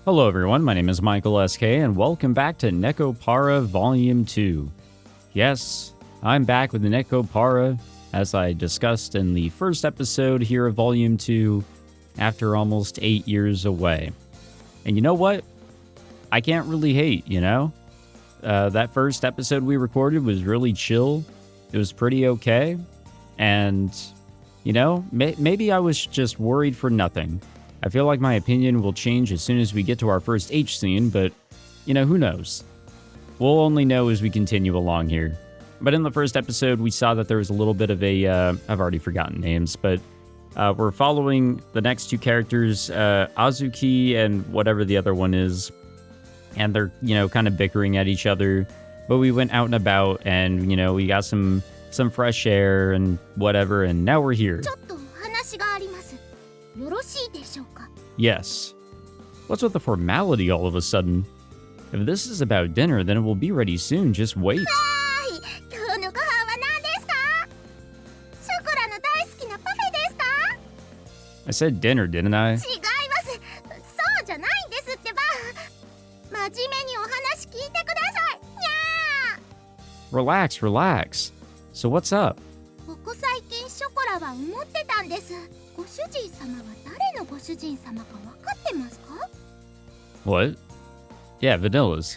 Hello everyone, my name is Michael SK and welcome back to NEKOPARA Volume 2. Yes, I'm back with the NEKOPARA, as I discussed in the first episode here of Volume 2, after almost 8 years away. And you know what? I can't really hate, you know? That first episode we recorded was really chill. It was pretty okay. And, you know, maybe I was just worried for nothing. I feel like my opinion will change as soon as we get to our first H scene, but, you know, who knows? We'll only know as we continue along here. But in the first episode, we saw that there was a little bit of a, I've already forgotten names, but we're following the next two characters, Azuki and whatever the other one is. And they're, you know, kind of bickering at each other. But we went out and about and, you know, we got some fresh air and whatever, and now we're here. Yes. What's with the formality all of a sudden? If this is about dinner, then it will be ready soon. Just wait. I said dinner, didn't I? Relax, relax. So what's up? What? Yeah, Vanilla's.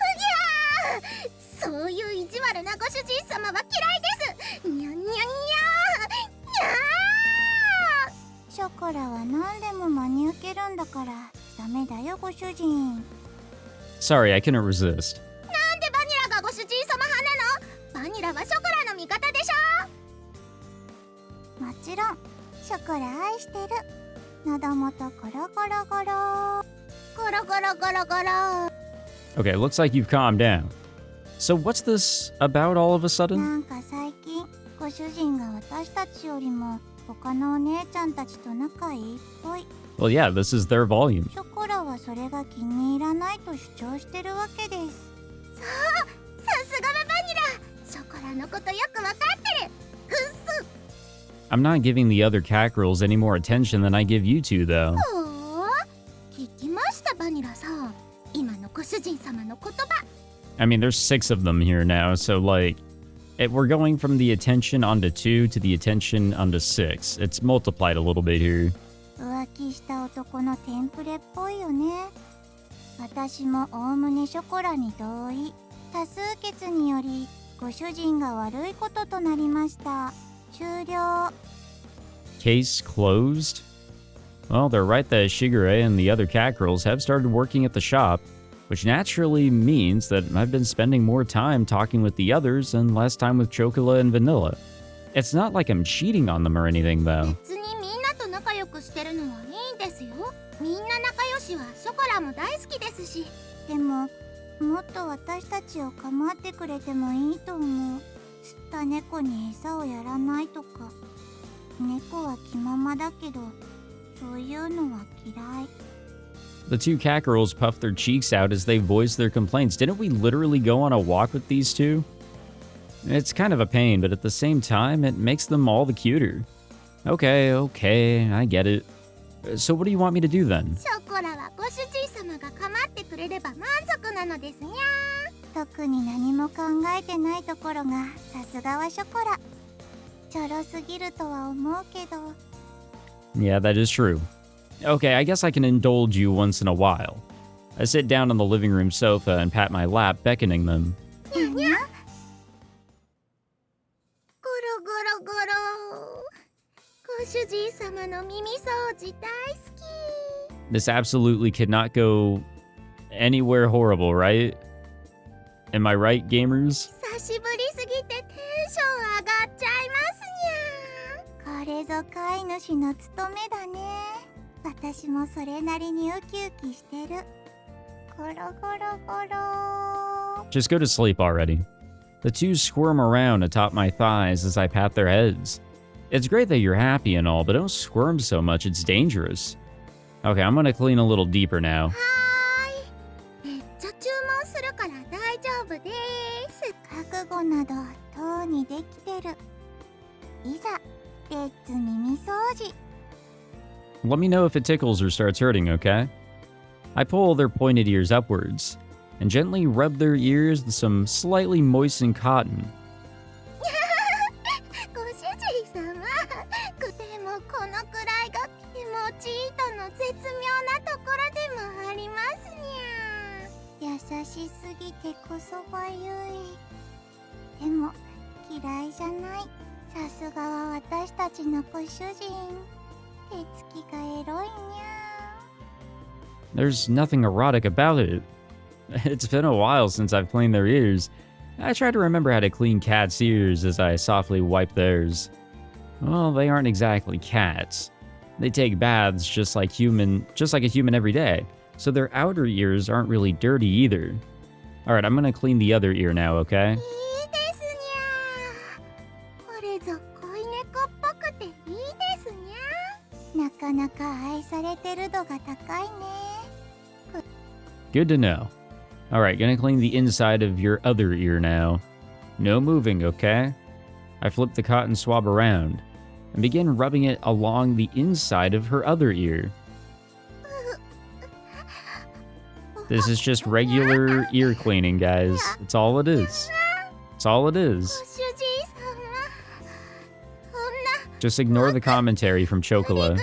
Sorry, I couldn't resist. Okay, looks like you've calmed down. So what's this about all of a sudden? Well, yeah, this is their volume. I'm not giving the other catgirls any more attention than I give you two, though. I mean, there's 6 of them here now, so like, we're going from the attention onto 2 to the attention onto 6. It's multiplied a little bit here. Case closed? Well, they're right that Shigure and the other catgirls have started working at the shop, which naturally means that I've been spending more time talking with the others and less time with Chocola and Vanilla. It's not like I'm cheating on them or anything, though. The two catgirls puff their cheeks out as they voice their complaints. Didn't we literally go on a walk with these two? It's kind of a pain, but at the same time, it makes them all the cuter. Okay, I get it. So what do you want me to do then? Yeah, that is true. Okay, I guess I can indulge you once in a while. I sit down on the living room sofa and pat my lap, beckoning them. This absolutely could not go anywhere horrible, right? Am I right, gamers? Just go to sleep already. The two squirm around atop my thighs as I pat their heads. It's great that you're happy and all, but don't squirm so much, it's dangerous. Okay, I'm gonna clean a little deeper now. Let me know if it tickles or starts hurting, okay? I pull their pointed ears upwards and gently rub their ears with some slightly moistened cotton. ご主人様、とてもこのくらいが気持ちいいとの絶妙なところでもありますにゃ。優しすぎてこそがゆい。でも嫌いじゃない。さすがは私たちのご主人。手つきがエロいにゃ。 There's nothing erotic about it. It's been a while since I've cleaned their ears. I try to remember how to clean cats' ears as I softly wipe theirs. Well, they aren't exactly cats. They take baths just like a human every day, so their outer ears aren't really dirty either. Alright, I'm gonna clean the other ear now, okay? いいですにゃ。これぞ恋猫っぽくていいですにゃ。なかなか愛されてる度が高いね。 Good to know. Alright, gonna clean the inside of your other ear now. No moving, okay? I flip the cotton swab around and begin rubbing it along the inside of her other ear. This is just regular ear cleaning, guys. That's all it is. That's all it is. ご主人様。こんな Just ignore the commentary from Chocola.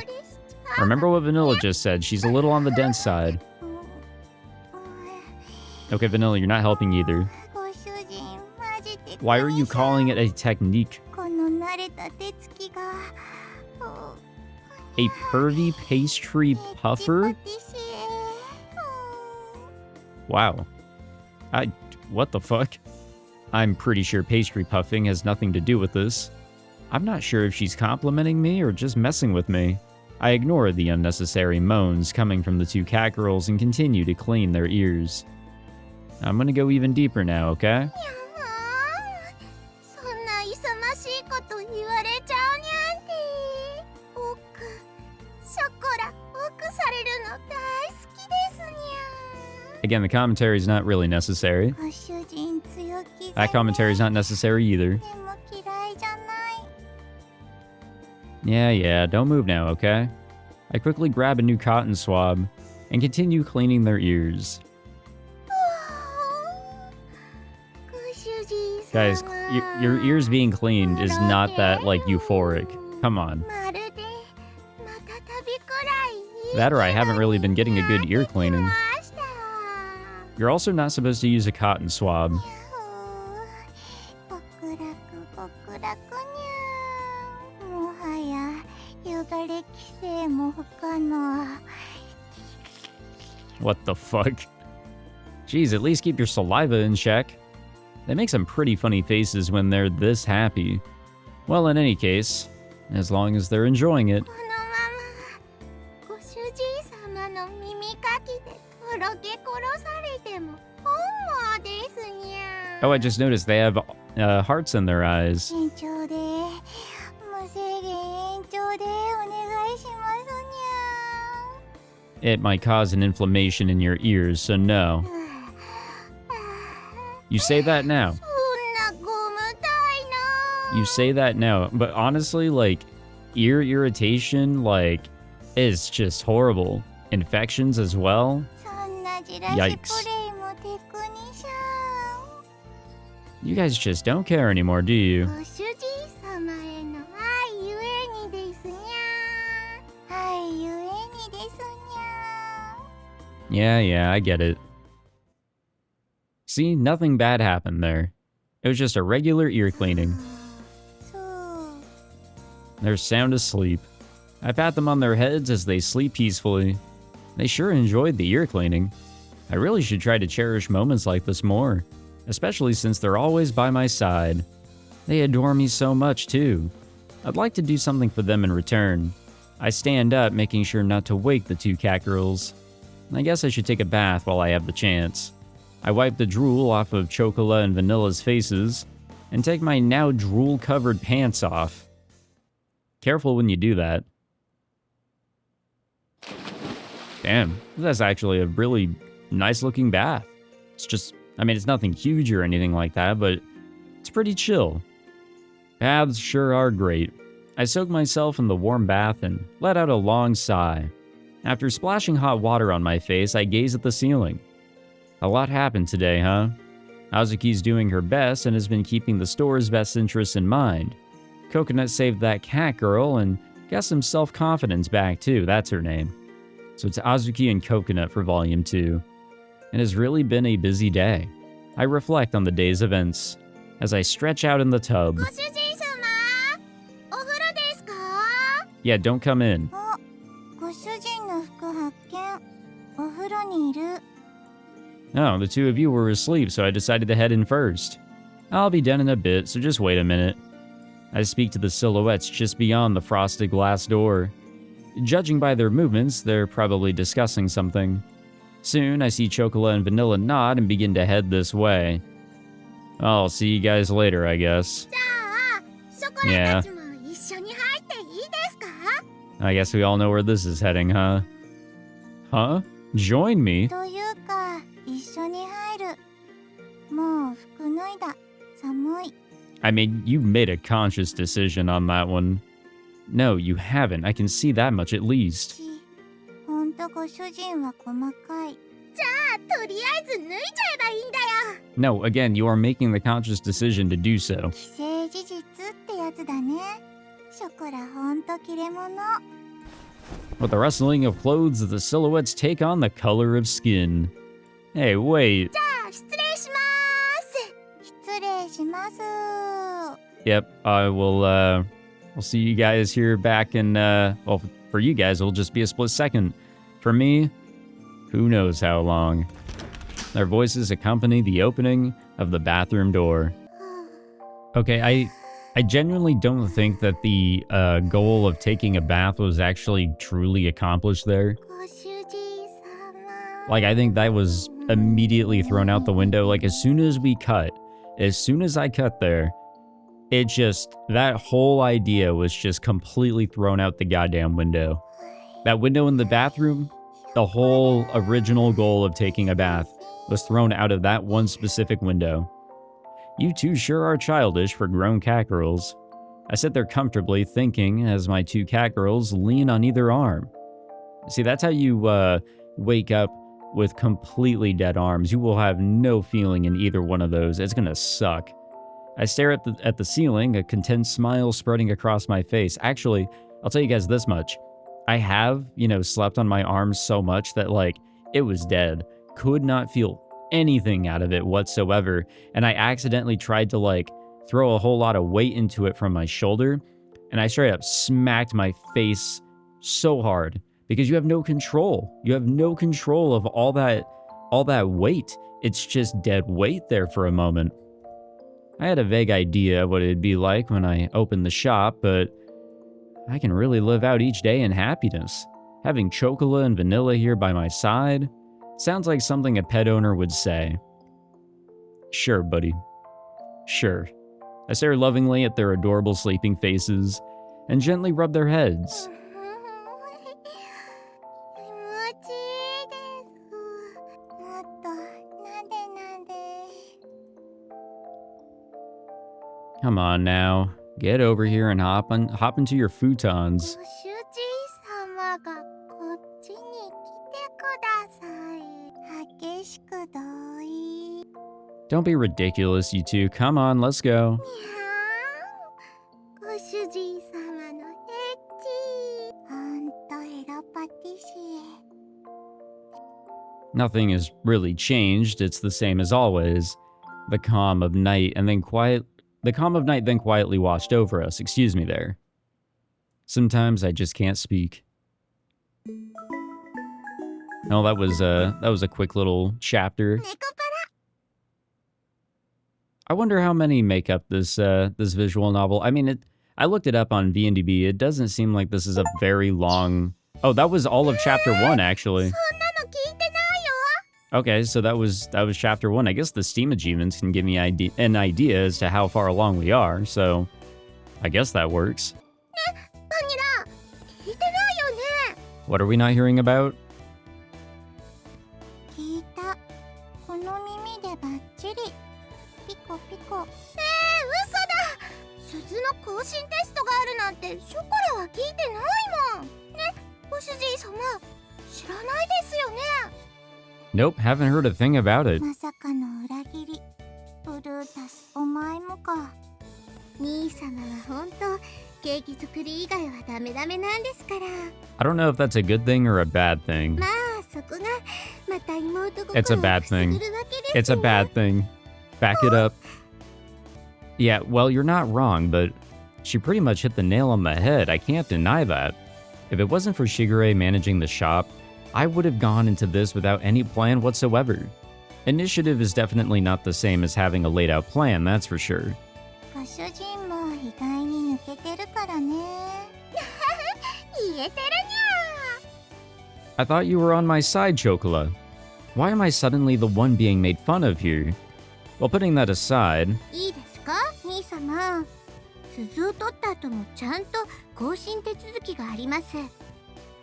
Remember what Vanilla just said. She's a little on the dense side. Okay, Vanilla, you're not helping either. ご主人、マジで Why are you calling it a technique? この慣れた手つきが。 A pervy pastry puffer? パティシエ。 Wow. What the fuck? I'm pretty sure pastry puffing has nothing to do with this. I'm not sure if she's complimenting me or just messing with me. I ignore the unnecessary moans coming from the two catgirls and continue to clean their ears. I'm gonna go even deeper now, okay? やまー。そんな勇ましいこと言われちゃうにゃんて。奥、ショコラ、奥されるの大好きですにゃ。 Again, the commentary is not really necessary. ご主人強気 That commentary is not necessary either. でも嫌いじゃない。 Yeah, don't move now, okay? I quickly grab a new cotton swab and continue cleaning their ears. Guys, your ears being cleaned is not that, like, euphoric. Come on. That or I haven't really been getting a good ear cleaning. You're also not supposed to use a cotton swab. What the fuck? Jeez, at least keep your saliva in check. They make some pretty funny faces when they're this happy. Well, in any case, as long as they're enjoying it. Oh, I just noticed they have hearts in their eyes. It might cause an inflammation in your ears, so no. You say that now. You say that now, but honestly, like, ear irritation, like, is just horrible. Infections as well. Yikes. You guys just don't care anymore, do you? Yeah, I get it. See, nothing bad happened there. It was just a regular ear cleaning. They're sound asleep. I pat them on their heads as they sleep peacefully. They sure enjoyed the ear cleaning. I really should try to cherish moments like this more, especially since they're always by my side. They adore me so much too. I'd like to do something for them in return. I stand up, making sure not to wake the two catgirls. I guess I should take a bath while I have the chance. I wipe the drool off of Chocola and Vanilla's faces, and take my now drool-covered pants off. Careful when you do that. Damn, that's actually a really nice-looking bath. It's just, I mean, it's nothing huge or anything like that, but it's pretty chill. Baths sure are great. I soak myself in the warm bath and let out a long sigh. After splashing hot water on my face, I gaze at the ceiling. A lot happened today, huh? Azuki's doing her best and has been keeping the store's best interests in mind. Coconut saved that catgirl and got some self-confidence back too, that's her name. So it's Azuki and Coconut for Volume 2. It has really been a busy day. I reflect on the day's events as I stretch out in the tub. Yeah, don't come in. Oh, the two of you were asleep, so I decided to head in first. I'll be done in a bit, so just wait a minute. I speak to the silhouettes just beyond the frosted glass door. Judging by their movements, they're probably discussing something. Soon, I see Chocola and Vanilla nod and begin to head this way. I'll see you guys later, I guess. Yeah. I guess we all know where this is heading, huh? Huh? Join me? I mean, you made a conscious decision on that one. No, you haven't. I can see that much at least. No, again, you are making the conscious decision to do so. With the rustling of clothes, the silhouettes take on the color of skin. Hey, wait. Yep, we'll see you guys here back in, well, for you guys, it'll just be a split second. For me, who knows how long. Their voices accompany the opening of the bathroom door. Okay, I genuinely don't think that the goal of taking a bath was actually truly accomplished there. Like, I think that was immediately thrown out the window. Like, as soon as I cut there, it just, that whole idea was just completely thrown out the goddamn window. That window in the bathroom, the whole original goal of taking a bath was thrown out of that one specific window. You two sure are childish for grown catgirls. I sit there comfortably thinking as my two catgirls lean on either arm. See, that's how you wake up with completely dead arms. You will have no feeling in either one of those. It's gonna suck. I stare at the ceiling, a content smile spreading across my face. Actually, I'll tell you guys this much. I have, slept on my arms so much that, like, it was dead. Could not feel anything out of it whatsoever. And I accidentally tried to, like, throw a whole lot of weight into it from my shoulder. And I straight up smacked my face so hard. Because you have no control. You have no control of all that weight. It's just dead weight there for a moment. I had a vague idea what it'd be like when I opened the shop, but I can really live out each day in happiness. Having Chocola and Vanilla here by my side sounds like something a pet owner would say. Sure, buddy. Sure. I stare lovingly at their adorable sleeping faces and gently rub their heads. Come on now, get over here and hop into your futons. Don't be ridiculous, you two. Come on, let's go. Nothing has really changed. It's the same as always. The calm of night then quietly washed over us. Excuse me there. Sometimes I just can't speak. Oh, that was a quick little chapter. I wonder how many make up this visual novel. I mean, I looked it up on VNDB. It doesn't seem like this is a very long. Oh, that was all of chapter 1 actually. Okay, so that was chapter 1. I guess the Steam achievements can give me an idea as to how far along we are, so I guess that works. What are we not hearing about? 知らないですよね。 Nope, haven't heard a thing about it. まさかの裏切り。ブルータス、お前もか。兄様は本当ケーキ作り以外はダメダメなんですから。 I don't know if that's a good thing or a bad thing. まあそこがまた妹心を It's a bad くすぐ thing. るわけです It's a よ。 bad thing. Back it up. Yeah, well, you're not wrong, but she pretty much hit the nail on the head. I can't deny that. If it wasn't for Shigure managing the shop, I would have gone into this without any plan whatsoever. Initiative is definitely not the same as having a laid out plan, that's for sure. ご主人も意外に抜けてるからね。言えてるにゃ。 I thought you were on my side, Chocola. Why am I suddenly the one being made fun of here? Well, putting that aside, いいですか兄様。鈴を取った後もちゃんと更新手続きがあります。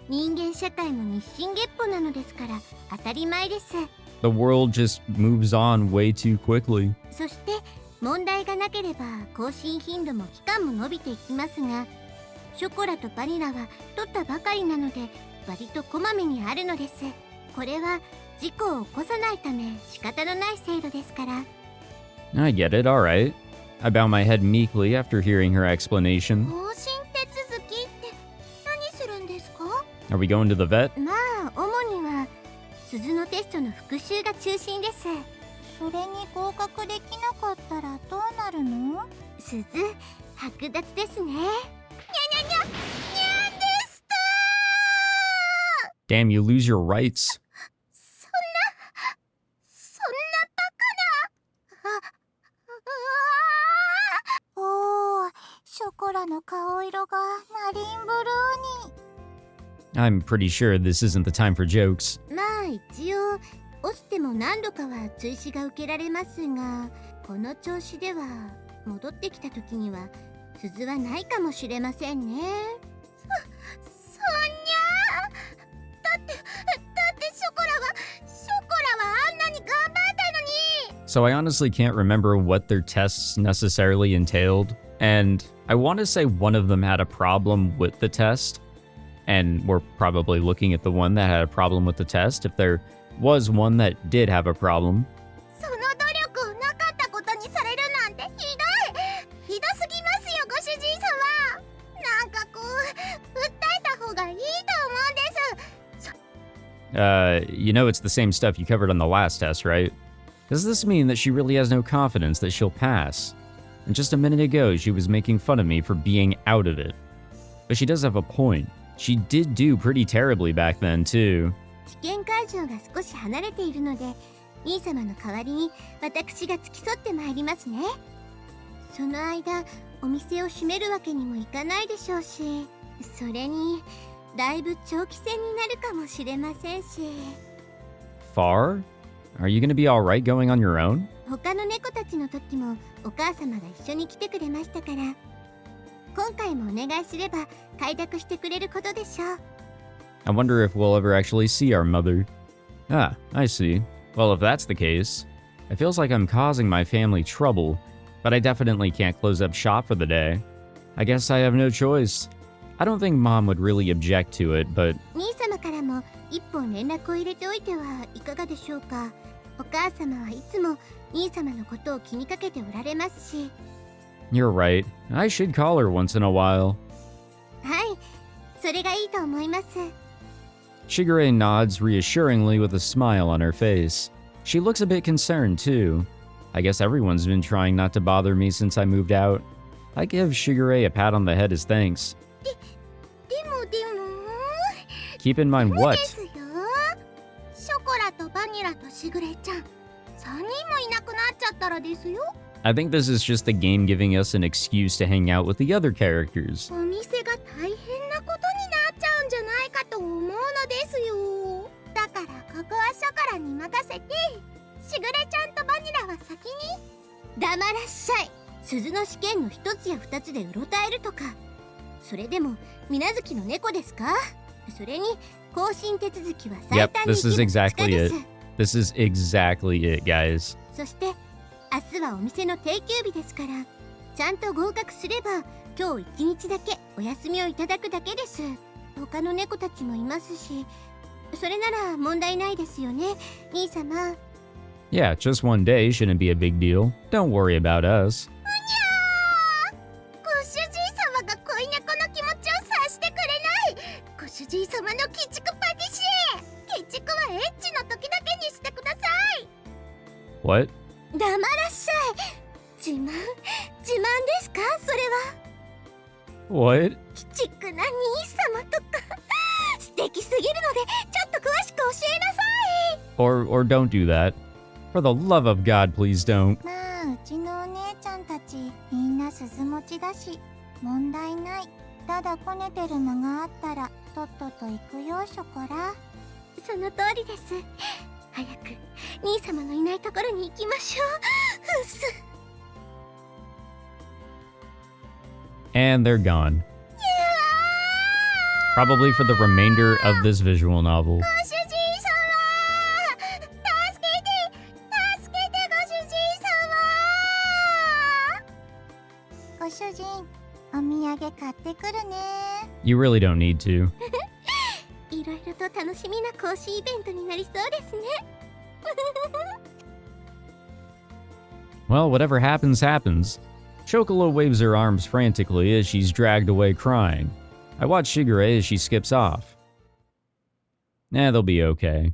人間社会も日進月歩なのですから当たり前です。 the world just moves on way too quickly. そして問題がなければ更新頻度も期間も伸びていきますが、ショコラとバニラは取ったばかりなので割とこまめにあるのです。これは事故を起こさないため仕方のない制度ですから。 I get it, alright. I bow my head meekly after hearing her explanation. 更新手続きって何するんですか？ Are we going to the vet? まあ主には鈴のテストの復習が中心です。それに合格できなかったらどうなるの？鈴剥奪ですね。にゃにゃにゃにゃんですと。 Damn, you lose your rights. そんなバカな。おー、ショコラの顔色がマリンブルーに。 I'm pretty sure this isn't the time for jokes. まあ一応落ちても何度かは追試が受けられますが、この調子では戻ってきた時には鈴はないかもしれませんね。そんにゃだってショコラはあんなに頑張ったのに。 So I honestly can't remember what their tests necessarily entailed, and I want to say one of them had a problem with the test, and we're probably looking at the one that had a problem with the test, if there was one that did have a problem. その努力をなかったことにされるなんてひどすぎますよご主人様。なんかこう訴えた方がいいと思うんです。 You know it's the same stuff you covered on the last test, right? Does this mean that she really has no confidence that she'll pass? And just a minute ago, she was making fun of me for being out of it. But she does have a point. She did do pretty terribly back then, too. 試験会場が少し離れているので、兄様の代わりに私が付き添ってまいりますね。その間お店を閉めるわけにもいかないでしょうし、それにだいぶ長期戦になるかもしれませんし。 Far? Are you gonna be alright going on your own? 他の猫たちの時もお母様が一緒に来てくれましたから、今回もお願いすれば開拓してくれることでしょう。 I wonder if we'll ever actually see our mother. Ah, I see. Well, if that's the case, it feels like I'm causing my family trouble, but I definitely can't close up shop for the day. I guess I have no choice. I don't think Mom would really object to it, but 兄様からも一本連絡を入れておいてはいかがでしょうか。お母様はいつも兄様のことを気にかけておられますし。 you're right. I should call her once in a while. はい、それがいいと思います。 Shigure nods reassuringly with a smile on her face. She looks a bit concerned, too. I guess everyone's been trying not to bother me since I moved out. I give Shigure a pat on the head as thanks. でも Keep in mind で what? すよ。ショコラとバニラとしぐれちゃん3人もいなくなっちゃったらですよ。 I think this is just the game giving us an excuse to hang out with the other characters. お店が大変なことになっちゃうんじゃないかと思うのですよ。だからここはショコラに任せて、しぐれちゃんとバニラは先に。黙らっしゃい。鈴の試験の一つや二つでうろたえるとか、それでも水無月の猫ですか。それに更新手続きは最 Yep, 短に this is 1 exactly です。 it. This is exactly it, guys. そして明日はお店の定休日ですから、ちゃんと合格すれば今日一日だけお休みをいただくだけです。他の猫たちもいますし、それなら問題ないですよね、兄様。 Yeah, just one day shouldn't be a big deal. Don't worry about us. ご主人様が恋猫の気持ちを察してくれない。ご主人様の鬼畜パティシエ。鬼畜はエッチの時だけにしてください。 What? 黙らっしゃい。自慢ですか、それは。 What? 鬼畜な兄様とか素敵すぎるのでちょっと詳しく教えなさい。 Or don't do that. For the love of God, please don't. まあ、うちのお姉ちゃんたちみんな鈴持ちだし問題ない。ただこねてる間があったらとっとと行くよ、ショコラ。その通りです。早く兄様のいないところに行きましょう。うっす。 And they're gone. Probably for the remainder of this visual novel. ご主人様、助けてご主人様。ご主人、お土産買ってくるね。 You really don't need to. いろいろと楽しみな講師イベントになりそうですね。 Well, whatever happens, happens. Chocola waves her arms frantically as she's dragged away crying. I watch Shigure as she skips off. They'll be okay.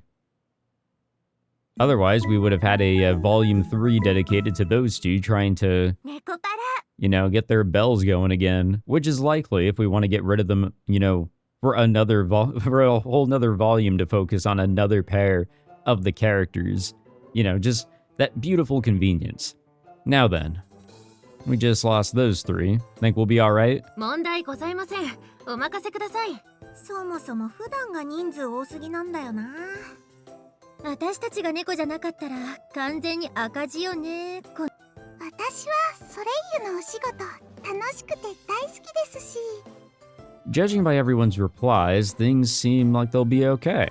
Otherwise, we would have had a volume 3 dedicated to those two trying to, ネコパラ。 get their bells going again, which is likely if we want to get rid of them, for for a whole nother volume to focus on another pair of the characters. Just that beautiful convenience. Now then, we just lost those three. Think we'll be alright? 問題ございません。お任せください。そもそも普段が人数多すぎなんだよな。私たちが猫じゃなかったら完全に赤字よね。私はソレイユのお仕事楽しくて大好きですし。 Judging by everyone's replies, things seem like they'll be okay.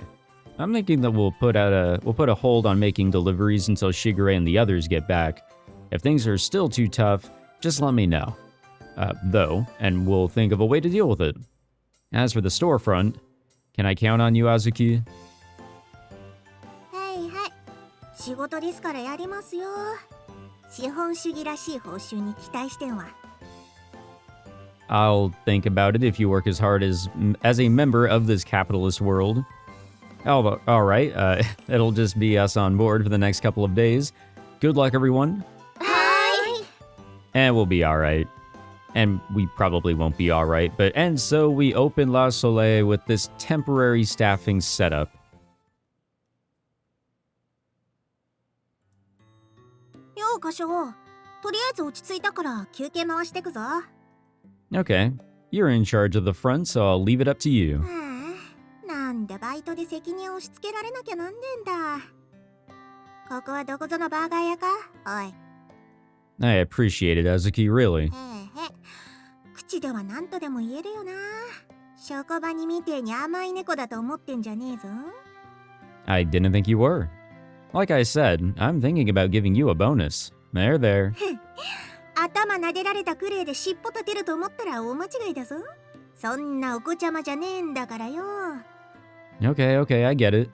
I'm thinking that we'll put a hold on making deliveries until Shigure and the others get back. If things are still too tough, just let me know. Though, and we'll think of a way to deal with it. As for the storefront, can I count on you, Azuki? はいはい。仕事ですからやりますよ。資本主義らしい報酬に期待してんわ。 I'll think about it if you work as hard as a member of this capitalist world. Oh, all right. It'll just be us on board for the next couple of days. Good luck, everyone. Hi. And we'll be all right. And we probably won't be all right. And so we open La Soleil with this temporary staffing setup. よう、カショウ。とりあえず落ち着いたから休憩回してくぞ。 Okay, you're in charge of the front, so I'll leave it up to you. なんでバイトで責任を押し付けられなきゃなんねんだ。ここはどこぞのバーガー屋か、おい。 I appreciate it, Azuki, really. へえ。口では何とでも言えるよな。職場にみてえに甘い猫だと思ってんじゃねえぞ。 I didn't think you were. Like I said, I'm thinking about giving you a bonus. There. 頭撫でられたくれいで尻尾立てると思ったら大間違いだぞ。そんなお子ちゃまじゃねえんだからよ。 Okay, I get it.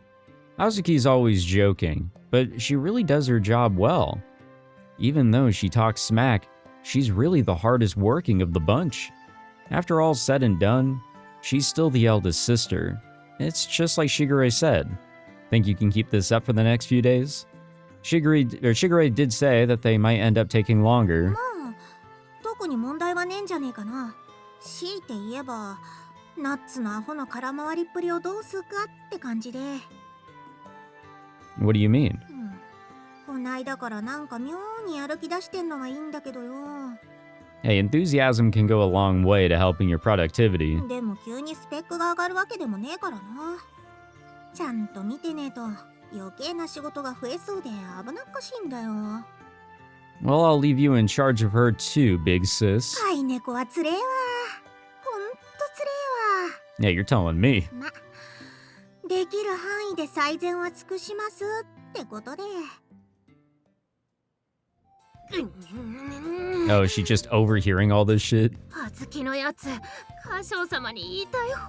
Azuki's always joking, but she really does her job well. Even though she talks smack, she's really the hardest working of the bunch. After all's said and done, she's still the eldest sister. It's just like Shigure said. Think you can keep this up for the next few days? Shigure did say that they might end up taking longer. まあ、特に問題はねえんじゃねえかな。強いて言えば、ナッツのアホの空回りっぷりをどうするかって感じで。 What do you mean? こないだからなんか妙にやる気出してんのはいいんだけどよ。 Hey, enthusiasm can go a long way to helping your productivity. でも急にスペックが上がるわけでもねえからな。ちゃんと見てねえと余計な仕事が増えそうで危なっかしいんだよ。 Well, I'll leave you in charge of her too, big sis. 飼い猫はつれえわ。ほんとつれ Yeah, you're telling me. えわ。ま、できる範囲で最善は尽くしますってことで。 Oh, is she just overhearing all this shit? あずきのやつ、カショウ様に言いたい放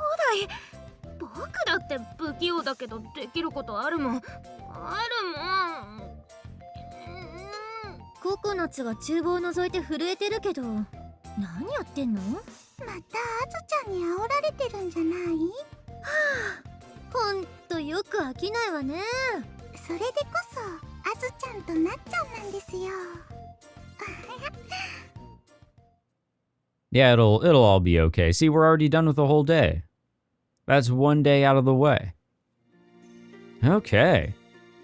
題。僕だって不器用だけどできることあるもん。ココナッツが厨房を覗いて震えてるけど、何やってんの？またアズちゃんに煽られてるんじゃない？ほんとよく飽きないわね。それでこそアズちゃんとなっちゃんなんですよ。Yeah, it'll all be okay. See, we're already done with the whole day. That's one day out of the way. Okay.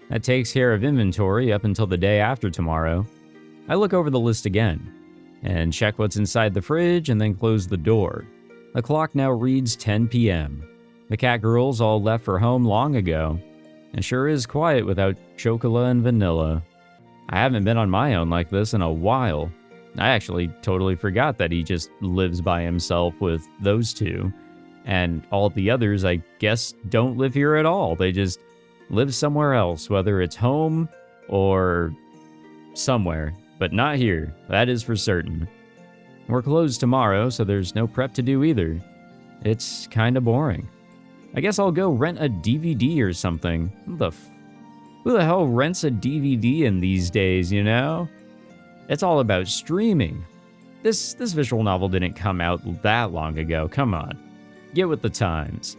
That takes care of inventory up until the day after tomorrow. I look over the list again and check what's inside the fridge and then close the door. The clock now reads 10 p.m. The catgirls all left for home long ago. It sure is quiet without Chocola and Vanilla. I haven't been on my own like this in a while. I actually totally forgot that he just lives by himself with those two. And all the others, I guess, don't live here at all. They just live somewhere else, whether it's home or somewhere. But not here, that is for certain. We're closed tomorrow, so there's no prep to do either. It's kinda boring. I guess I'll go rent a DVD or something. Who the hell rents a DVD in these days, you know? It's all about streaming. This visual novel didn't come out that long ago, come on. Get with the times.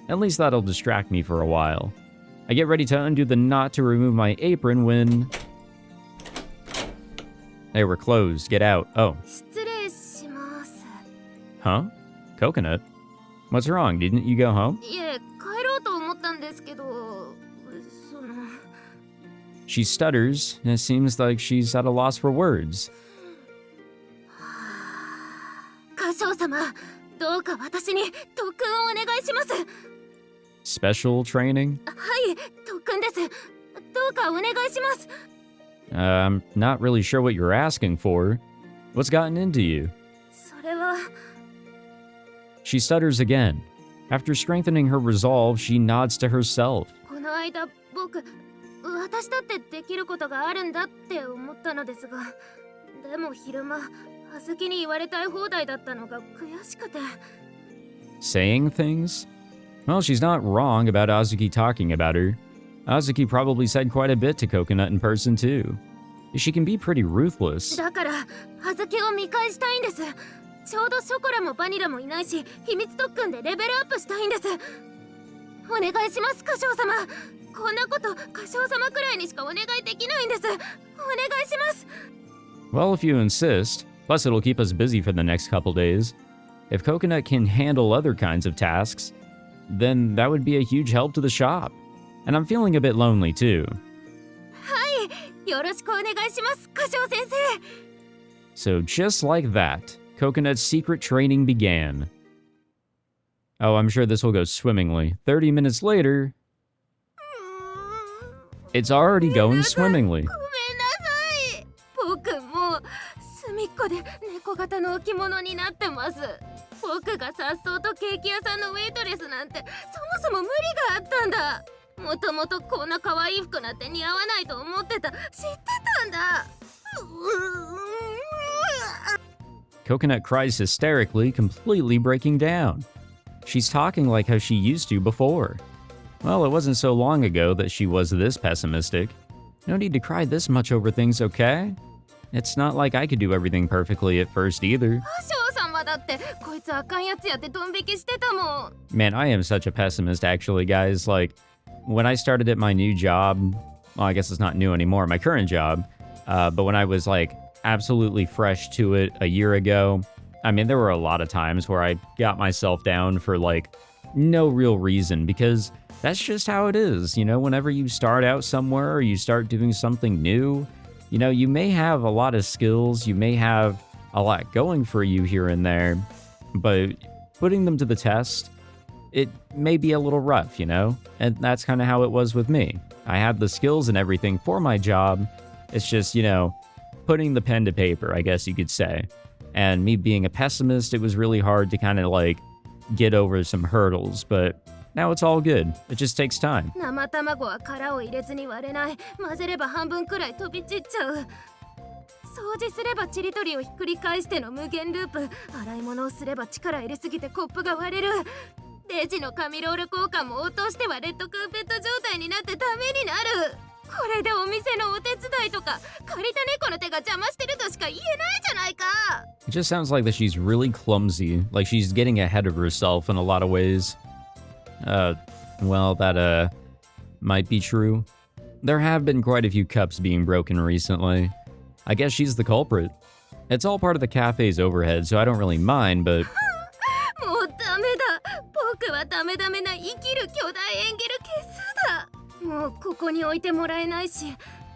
At least that'll distract me for a while. I get ready to undo the knot to remove my apron when... They were closed, get out. Oh. Huh? Coconut? What's wrong? Didn't you go home? She stutters, and it seems like she's at a loss for words. Special training? I'm not really sure what you're asking for. What's gotten into you? She stutters again. After strengthening her resolve, she nods to herself. Saying things? Well, she's not wrong about Azuki talking about her. Azuki probably said quite a bit to Coconut in person too. She can be pretty ruthless. Well, if you insist. Plus, it'll keep us busy for the next couple days. If Coconut can handle other kinds of tasks, then that would be a huge help to the shop. And I'm feeling a bit lonely too. So just like that, Coconut's secret training began. Oh, I'm sure this will go swimmingly. 30 minutes later, it's already going swimmingly. Coconut cries hysterically, completely breaking down. She's talking like how she used to before. Well, it wasn't so long ago that she was this pessimistic. No need to cry this much over things, okay? It's not like I could do everything perfectly at first either. Man, I am such a pessimist actually, guys. Like, when I started at my new job, well, I guess it's not new anymore, my current job, but when I was like absolutely fresh to it a year ago, I mean, there were a lot of times where I got myself down for like no real reason, because that's just how it is, you know, whenever you start out somewhere or you start doing something new, you know, you may have a lot of skills, you may have a lot going for you here and there, but putting them to the test, it may be a little rough, you know? And that's kind of how it was with me. I had the skills and everything for my job. It's just, you know, putting the pen to paper, I guess you could say. And me being a pessimist, it was really hard to kind of like get over some hurdles, but now it's all good. It just takes time. レジの紙ロール交換も応答してはレッドカーペット状態になってダメになる。これでお店のお手伝いとか借りた猫の手が邪魔してるとしか言えないじゃないか。 It just sounds like that she's really clumsy, like she's getting ahead of herself in a lot of ways. Well, that might be true. There have been quite a few cups being broken recently. I guess she's the culprit. It's all part of the cafe's overhead, so I don't really mind, but もうダメだ。僕はダメダメな生きる巨大エンゲル係数だ。もうここに置いてもらえないし、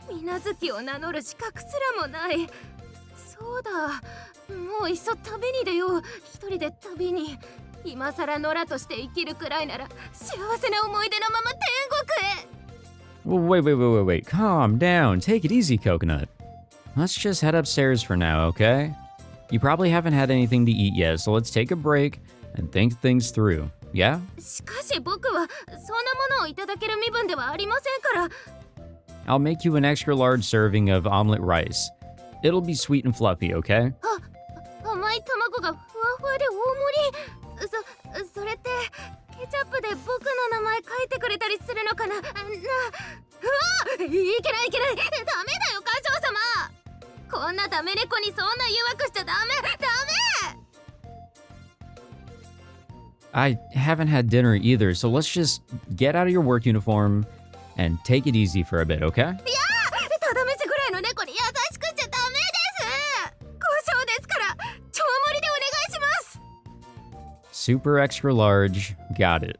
水無月を名乗る資格すらもない。そうだ、もういっそ旅に出よう。一人で旅に。今さら野良として生きるくらいなら幸せな思い出のまま天国へ。 Well, wait. Calm down. Take it easy, Coconut. Let's just head upstairs for now, okay? You probably haven't had anything to eat yet, so let's take a break and think things through. Yeah? しかし僕はそんなものをいただける身分ではありませんから。 I'll make you an extra large serving of omelet rice. It'll be sweet and fluffy, okay? 甘い卵がふわふわで大盛り。それってケチャップで僕の名前書いてくれたりするのかな。うわ、いけないダメだよ会長様。こんなダメ猫にそんな誘惑しちゃダメ。 I haven't had dinner either, so let's just get out of your work uniform and take it easy for a bit, okay? ただ飯ぐらいの猫に優しくしちゃダメです。交渉ですから超盛りでお願いします。 Super extra large, got it.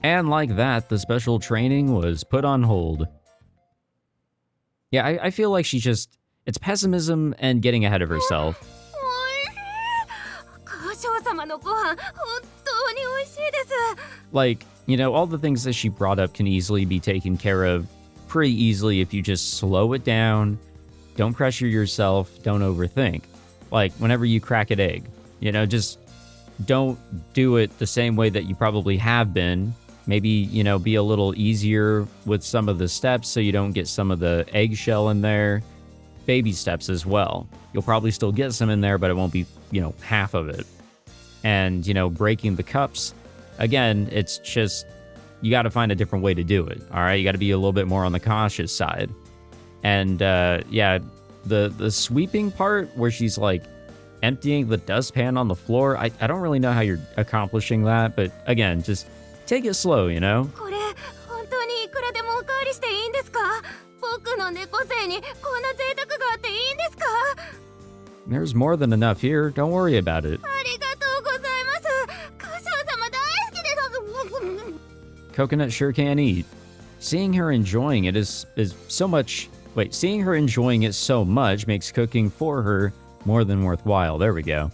And like that, the special training was put on hold. Yeah, I feel like it's pessimism and getting ahead of herself. 交渉様のご飯本当に美味しいです。 Like, you know, all the things that she brought up can easily be taken care of pretty easily if you just slow it down, don't pressure yourself, don't overthink. Like, whenever you crack an egg, you know, just don't do it the same way that you probably have been. Maybe, you know, be a little easier with some of the steps so you don't get some of the eggshell in there. Baby steps as well. You'll probably still get some in there, but it won't be, you know, half of it. And, you know, breaking the cups, again, it's just, you got to find a different way to do it. All right. You got to be a little bit more on the cautious side. And, yeah, the sweeping part where she's like emptying the dustpan on the floor, I don't really know how you're accomplishing that. But again, just take it slow, you know? これ本当にいくらでもおかわりしていいんですか？僕の猫背にこんな贅沢があっていいんですか？ There's more than enough here. Don't worry about it. ありがとうございます。歌唱様大好きです。 Coconut sure can eat. Seeing her enjoying it is so much. Wait, seeing her enjoying it so much makes cooking for her more than worthwhile. There we go.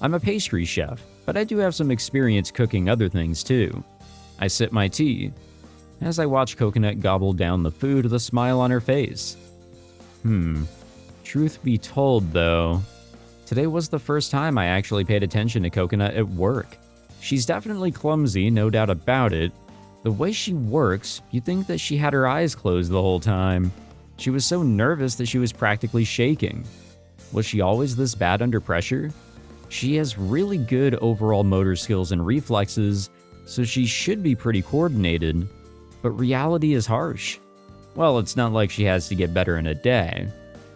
I'm a pastry chef, but I do have some experience cooking other things too. I sip my tea as I watch Coconut gobble down the food with a smile on her face. Truth be told, though, today was the first time I actually paid attention to Coconut at work. She's definitely clumsy, no doubt about it. The way she works, you'd think that she had her eyes closed the whole time. She was so nervous that she was practically shaking. Was she always this bad under pressure? She has really good overall motor skills and reflexes, so she should be pretty coordinated. But reality is harsh. Well, it's not like she has to get better in a day.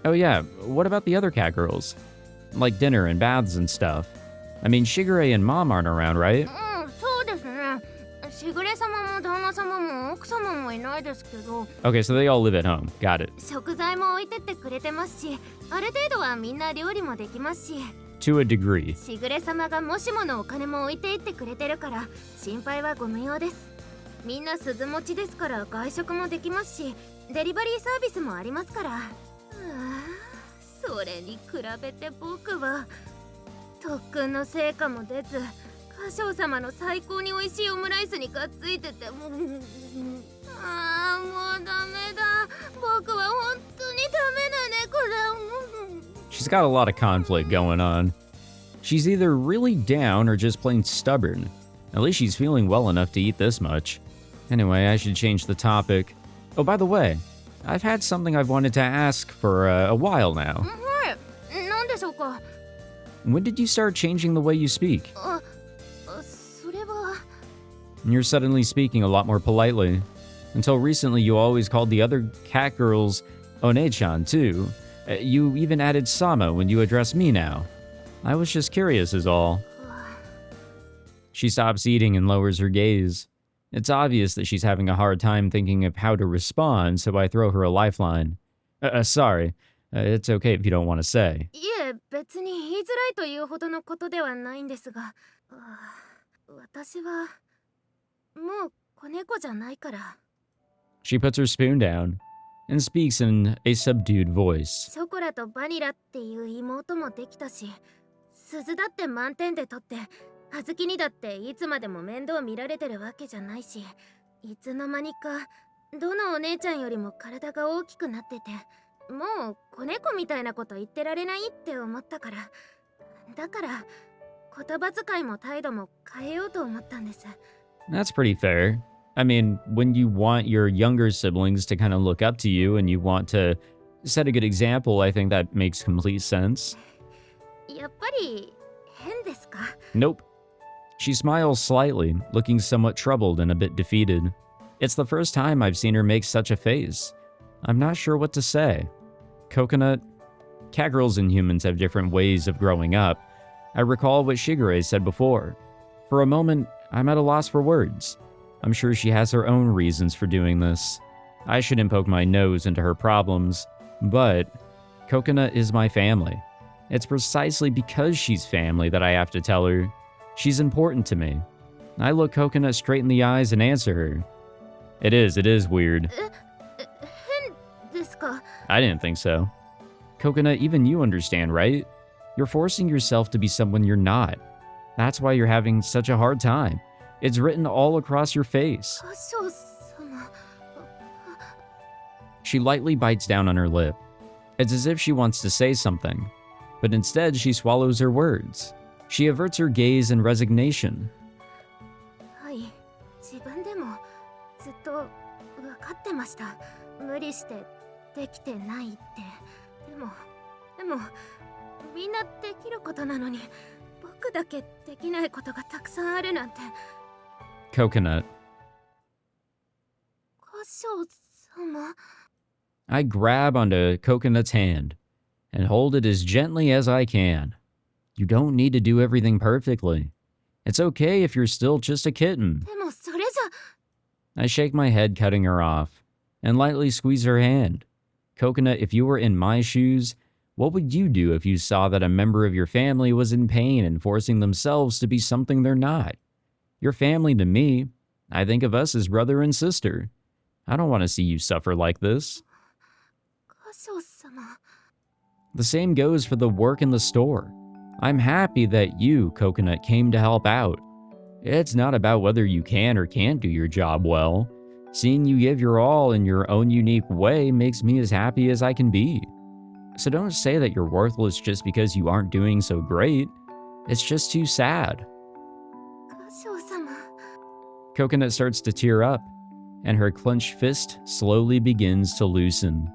Oh yeah, what about the other catgirls? Like dinner and baths and stuff. I mean, Shigure and Mom aren't around, right? そうですね。しぐれ様も旦那様も奥様もいないですけど、 Okay, so they all live at home. Got it. 食材も置いてってくれてますし、ある程度はみんな料理もできますし、 To a degree. しぐれ様がもしものお金も置いていってくれてるから心配はご無用です。みんな鈴持ちですから外食もできますし、デリバリーサービスもありますから。それに比べて僕は特訓の成果も出ず、歌唱様の最高に美味しいオムライスにがっついてて、もうダメだ。僕は本当にダメな猫だ。 She's got a lot of conflict going on. She's either really down or just plain stubborn. At least she's feeling well enough to eat this much. Anyway, I should change the topic. Oh, by the way, I've had something I've wanted to ask for a while now. はい、何でしょうか。 When did you start changing the way you speak? それは And you're suddenly speaking a lot more politely. Until recently, you always called the other catgirls One-chan too. You even added Sama when you address me now. I was just curious is all. She stops eating and lowers her gaze. It's obvious that she's having a hard time thinking of how to respond, so I throw her a lifeline. Sorry. It's okay if you don't want to say. いえ、別に言いづらいというほどのことではないんですが、私はもう子猫じゃないから。 She puts her spoon down and speaks in a subdued voice. ショコラとバニラっていう妹もできたし、鈴だって満点で取って、あずきにだっていつまでも面倒見られてるわけじゃないし、いつの間にかどのお姉ちゃんよりも体が大きくなってて、もう子猫みたいなこと言ってられないって思ったから、だから言葉遣いも態度も変えようと思ったんです。 That's pretty fair. I mean, when you want your younger siblings to kind of look up to you and you want to set a good example, I think that makes complete sense. やっぱり変ですか? Nope. She smiles slightly, looking somewhat troubled and a bit defeated. It's the first time I've seen her make such a face. I'm not sure what to say. Coconut, catgirls and humans have different ways of growing up. I recall what Shigure said before. For a moment, I'm at a loss for words. I'm sure she has her own reasons for doing this. I shouldn't poke my nose into her problems, but Coconut is my family. It's precisely because she's family that I have to tell her. She's important to me. I look Coconut straight in the eyes and answer her. It is weird. 変ですか? I didn't think so. Coconut, even you understand, right? You're forcing yourself to be someone you're not. That's why you're having such a hard time. It's written all across your face. カショウ様。 She lightly bites down on her lip. It's as if she wants to say something, but instead she swallows her words. She averts her gaze in resignation. はい、自分でもずっと分かってました。無理してできてないって。でもみんなできることなのに、僕だけできないことがたくさんあるなんて。 Coconut. カショウ様。 I grab onto Coconut's hand and hold it as gently as I can. You don't need to do everything perfectly. It's okay if you're still just a kitten. でもそれじゃ。 I shake my head, cutting her off, and lightly squeeze her hand. Coconut, if you were in my shoes, what would you do if you saw that a member of your family was in pain and forcing themselves to be something they're not? You're family to me. I think of us as brother and sister. I don't want to see you suffer like this. カショウ様。 The same goes for the work in the store. I'm happy that you, Coconut, came to help out. It's not about whether you can or can't do your job well. Seeing you give your all in your own unique way makes me as happy as I can be. So don't say that you're worthless just because you aren't doing so great. It's just too sad. カショウ様。 Coconut starts to tear up, and her clenched fist slowly begins to loosen.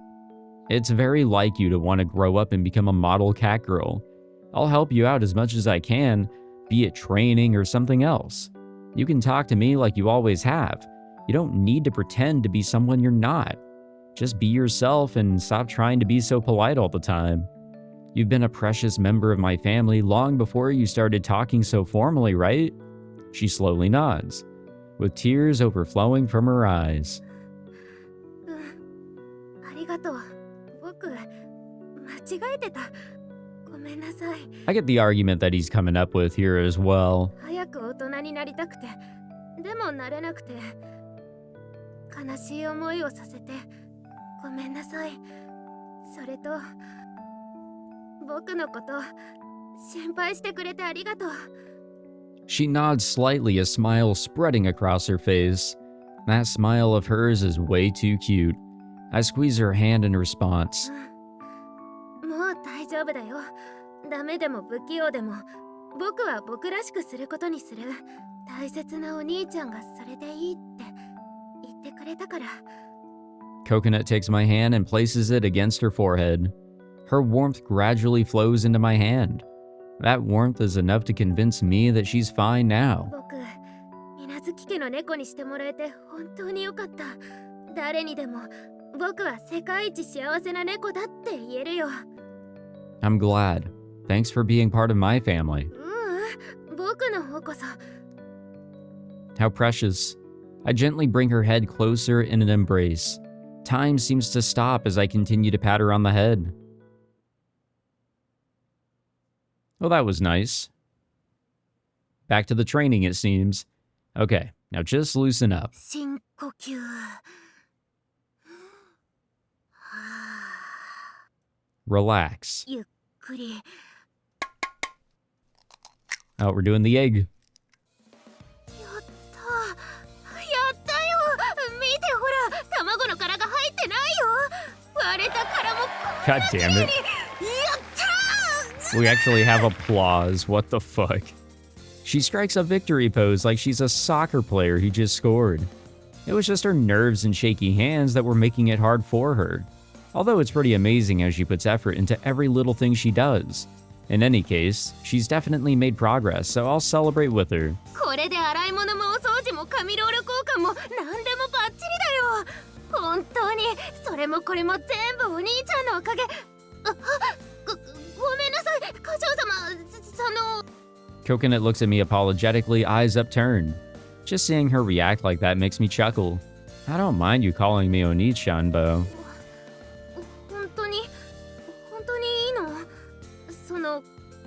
It's very like you to want to grow up and become a model catgirl. I'll help you out as much as I can, be it training or something else. You can talk to me like you always have. You don't need to pretend to be someone you're not. Just be yourself and stop trying to be so polite all the time. You've been a precious member of my family long before you started talking so formally, right? She slowly nods, with tears overflowing from her eyes. ありがとう。僕、間違えてた。ごめんなさい。 I get the argument that he's coming up with here as well. 早く大人になりたくて、でもなれなくて、悲しい思いをさせて、ごめんなさい。それと、僕のこと、心配してくれてありがとう。 She nods slightly, a smile spreading across her face. That smile of hers is way too cute. I squeeze her hand in response. もう大丈夫だよ。ダメでも不器用でも、僕は僕らしくすることにする。大切なお兄ちゃんがそれでいいって言ってくれたから。 Coconut takes my hand and places it against her forehead. Her warmth gradually flows into my hand. That warmth is enough to convince me that she's fine now. 僕、水無月家のの猫にしてもらえて本当によかった。誰にでも僕は世界一幸せな猫だって言えるよ。 I'm glad. Thanks for being part of my family. 僕の方こそ。 How precious. I gently bring her head closer in an embrace. Time seems to stop as I continue to pat her on the head. Well, that was nice. Back to the training, it seems. Okay, now just loosen up. 深呼吸。 Relax. ゆっくり。 Oh, we're doing the egg. やったよ。見てほら、卵の殻が入ってないよ。割れた殻も God damn it. やったー。 We actually have applause. What the fuck? She strikes a victory pose like she's a soccer player who just scored. It was just her nerves and shaky hands that were making it hard for her. Although it's pretty amazing how she puts effort into every little thing she does. In any case, she's definitely made progress, so I'll celebrate with her. これで洗い物もお掃除も髪ロール交換も何でもバッチリだよ。本当にそれもこれも全部お兄ちゃんのおかげ。ごめんなさい、課長様。Coconut looks at me apologetically, eyes upturned. Just seeing her react like that makes me chuckle. I don't mind you calling me Oni-chan, Bo. 本当にいいの？その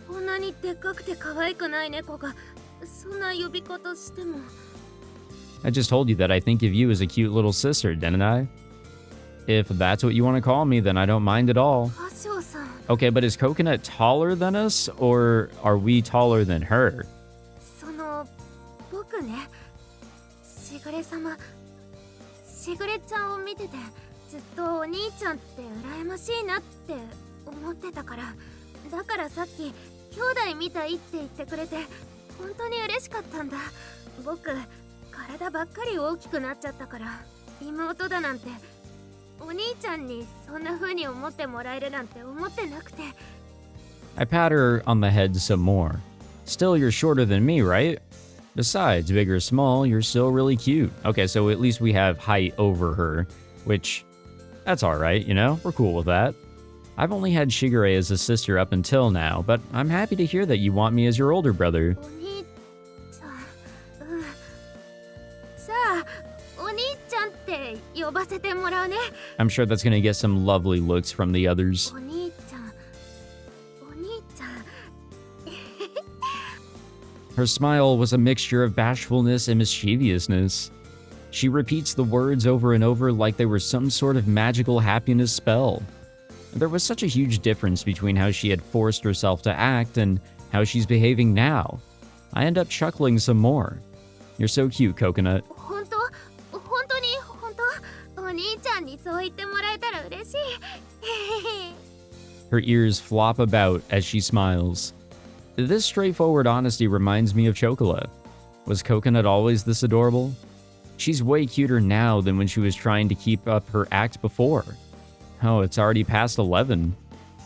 こんなにでっかくて可愛くない猫がそんな呼び方しても。 I just told you that I think of you as a cute little sister, didn't I? If that's what you want to call me, then I don't mind at all. 課長さん。 Okay, but is Coconut taller than us, or are we taller than her? その僕ね、しぐれ様、しぐれちゃんを見ててずっとお兄ちゃんって羨ましいなって思ってたから、だからさっき兄弟みたいって言ってくれて本当に嬉しかったんだ。僕体ばっかり大きくなっちゃったから妹だなんてお兄ちゃんにそんな風に思ってもらえるなんて思ってなくて。 I pat her on the head some more. Still, you're shorter than me, right? Besides, big or small, you're still really cute. Okay, so at least we have height over her, which, that's alright, you know? We're cool with that. I've only had Shigure as a sister up until now, but I'm happy to hear that you want me as your older brother. お兄ちゃん、じゃあお兄ちゃんって呼ばせてもらうね。 I'm sure that's gonna get some lovely looks from the others. お兄ちゃん。 Her smile was a mixture of bashfulness and mischievousness. She repeats the words over and over like they were some sort of magical happiness spell. There was such a huge difference between how she had forced herself to act and how she's behaving now. I end up chuckling some more. You're so cute, Coconut. 本当お兄ちゃんにそう言ってもらえたら嬉しい。 Her ears flop about as she smiles. This straightforward honesty reminds me of Chocola. Was Coconut always this adorable? She's way cuter now than when she was trying to keep up her act before. Oh, it's already past 11.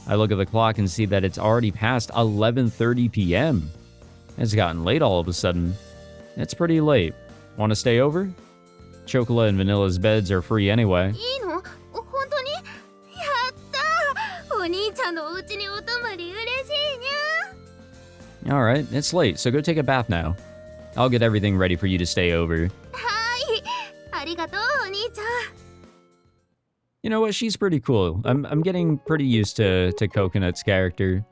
I look at the clock and see that it's already past 11:30 p.m. It's gotten late all of a sudden. It's pretty late. Want to stay over? Chocola and Vanilla's beds are free anyway. いいの？本当に？やったー！お兄ちゃんのお家にお泊まり嬉しいにゃ。 Alright, it's late, so go take a bath now. I'll get everything ready for you to stay over. はい、ありがとうお兄ちゃん。 You know what? She's pretty cool. I'm getting pretty used to Coconut's character.